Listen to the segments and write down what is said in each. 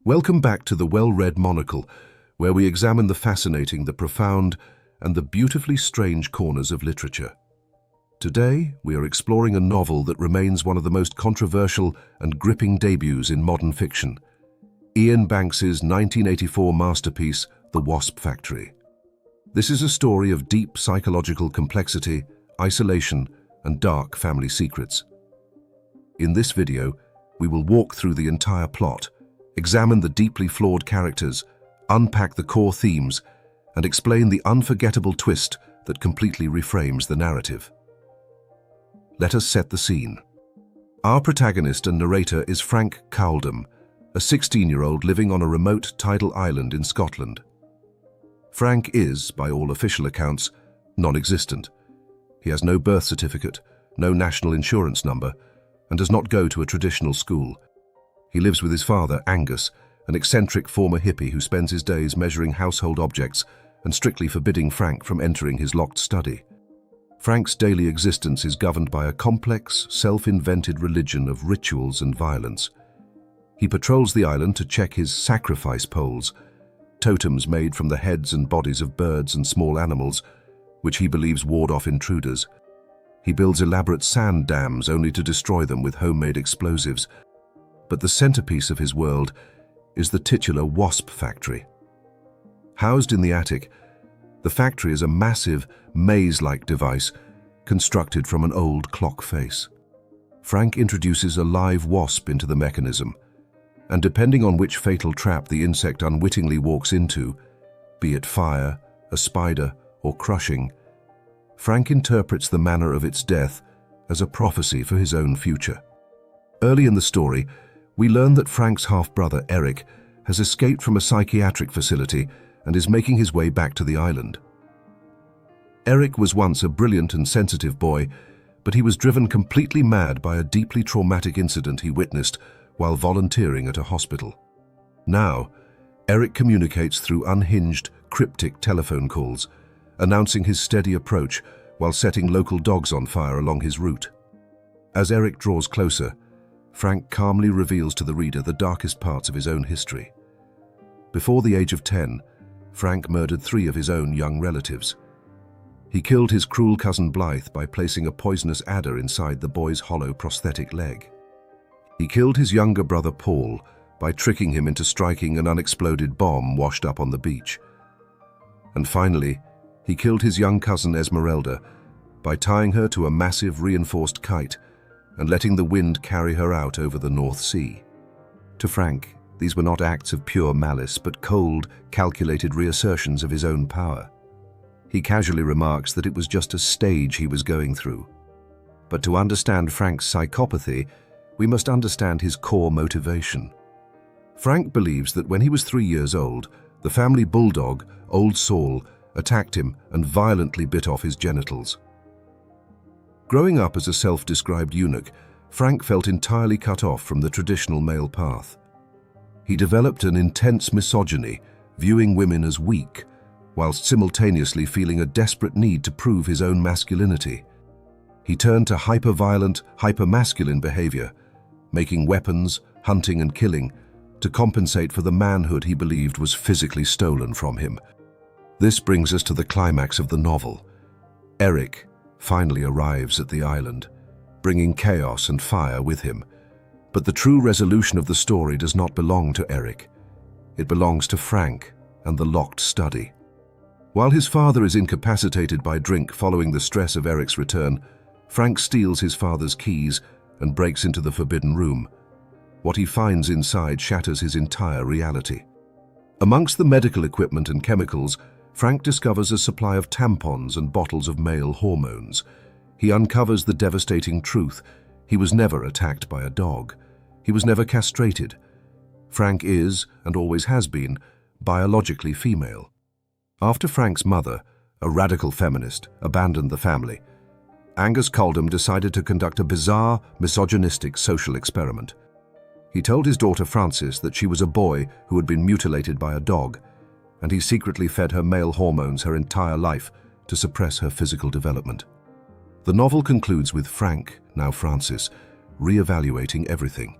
Welcome back to the Well-Read Monocle, where we examine the fascinating, the profound, and the beautifully strange corners of literature. Today, we are exploring a novel that remains one of the most controversial and gripping debuts in modern fiction, Iain Banks's 1984 masterpiece, The Wasp Factory. This is a story of deep psychological complexity, isolation, and dark family secrets. In this video, we will walk through the entire plot, examine the deeply flawed characters, unpack the core themes, and explain the unforgettable twist that completely reframes the narrative. Let us set the scene. Our protagonist and narrator is Frank Cauldhame, a 16-year-old living on a remote tidal island in Scotland. Frank is, by all official accounts, non-existent. He has no birth certificate, no national insurance number, and does not go to a traditional school. He lives with his father, Angus, an eccentric former hippie who spends his days measuring household objects and strictly forbidding Frank from entering his locked study. Frank's daily existence is governed by a complex, self-invented religion of rituals and violence. He patrols the island to check his sacrifice poles, totems made from the heads and bodies of birds and small animals, which he believes ward off intruders. He builds elaborate sand dams only to destroy them with homemade explosives. But the centerpiece of his world is the titular Wasp Factory. Housed in the attic, the factory is a massive, maze-like device constructed from an old clock face. Frank introduces a live wasp into the mechanism, and depending on which fatal trap the insect unwittingly walks into, be it fire, a spider, or crushing, Frank interprets the manner of its death as a prophecy for his own future. Early in the story, we learn that Frank's half-brother, Eric, has escaped from a psychiatric facility and is making his way back to the island. Eric was once a brilliant and sensitive boy, but he was driven completely mad by a deeply traumatic incident he witnessed while volunteering at a hospital. Now, Eric communicates through unhinged, cryptic telephone calls, announcing his steady approach while setting local dogs on fire along his route. As Eric draws closer, Frank calmly reveals to the reader the darkest parts of his own history. Before the age of 10, Frank murdered 3 of his own young relatives. He killed his cruel cousin Blythe by placing a poisonous adder inside the boy's hollow prosthetic leg. He killed his younger brother Paul by tricking him into striking an unexploded bomb washed up on the beach. And finally, he killed his young cousin Esmeralda by tying her to a massive reinforced kite and letting the wind carry her out over the North Sea. To Frank, these were not acts of pure malice, but cold, calculated reassertions of his own power. He casually remarks that it was just a stage he was going through. But to understand Frank's psychopathy, we must understand his core motivation. Frank believes that when he was 3 years old, the family bulldog, Old Saul, attacked him and violently bit off his genitals. Growing up as a self-described eunuch, Frank felt entirely cut off from the traditional male path. He developed an intense misogyny, viewing women as weak, whilst simultaneously feeling a desperate need to prove his own masculinity. He turned to hyper-violent, hyper-masculine behavior, making weapons, hunting and killing, to compensate for the manhood he believed was physically stolen from him. This brings us to the climax of the novel. Eric finally arrives at the island, bringing chaos and fire with him. But the true resolution of the story does not belong to Eric. It belongs to Frank and the locked study. While his father is incapacitated by drink following the stress of Eric's return, Frank steals his father's keys and breaks into the forbidden room. What he finds inside shatters his entire reality. Amongst the medical equipment and chemicals, Frank discovers a supply of tampons and bottles of male hormones. He uncovers the devastating truth: he was never attacked by a dog. He was never castrated. Frank is, and always has been, biologically female. After Frank's mother, a radical feminist, abandoned the family, Angus Cauldhame decided to conduct a bizarre, misogynistic social experiment. He told his daughter Frances that she was a boy who had been mutilated by a dog, and he secretly fed her male hormones her entire life to suppress her physical development. The novel concludes with Frank, now Frances, re-evaluating everything.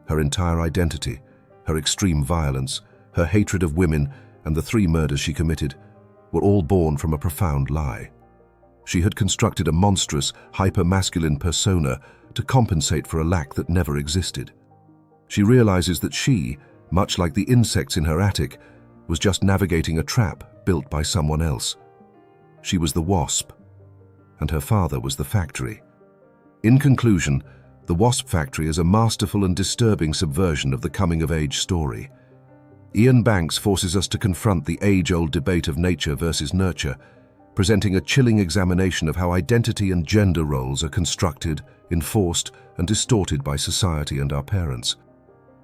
Her entire identity, her extreme violence, her hatred of women, and the 3 murders she committed were all born from a profound lie. She had constructed a monstrous, hyper-masculine persona to compensate for a lack that never existed. She realizes that she, much like the insects in her attic, was just navigating a trap built by someone else. She was the Wasp, and her father was the Factory. In conclusion, the Wasp Factory is a masterful and disturbing subversion of the coming-of-age story. Iain Banks forces us to confront the age-old debate of nature versus nurture, presenting a chilling examination of how identity and gender roles are constructed, enforced, and distorted by society and our parents.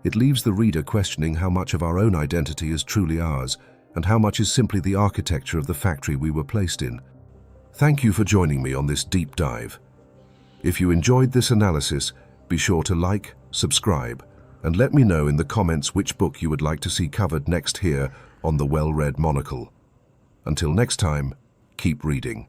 It leaves the reader questioning how much of our own identity is truly ours, and how much is simply the architecture of the factory we were placed in. Thank you for joining me on this deep dive. If you enjoyed this analysis, be sure to like, subscribe, and let me know in the comments which book you would like to see covered next here on the Well-Read Monocle. Until next time, keep reading.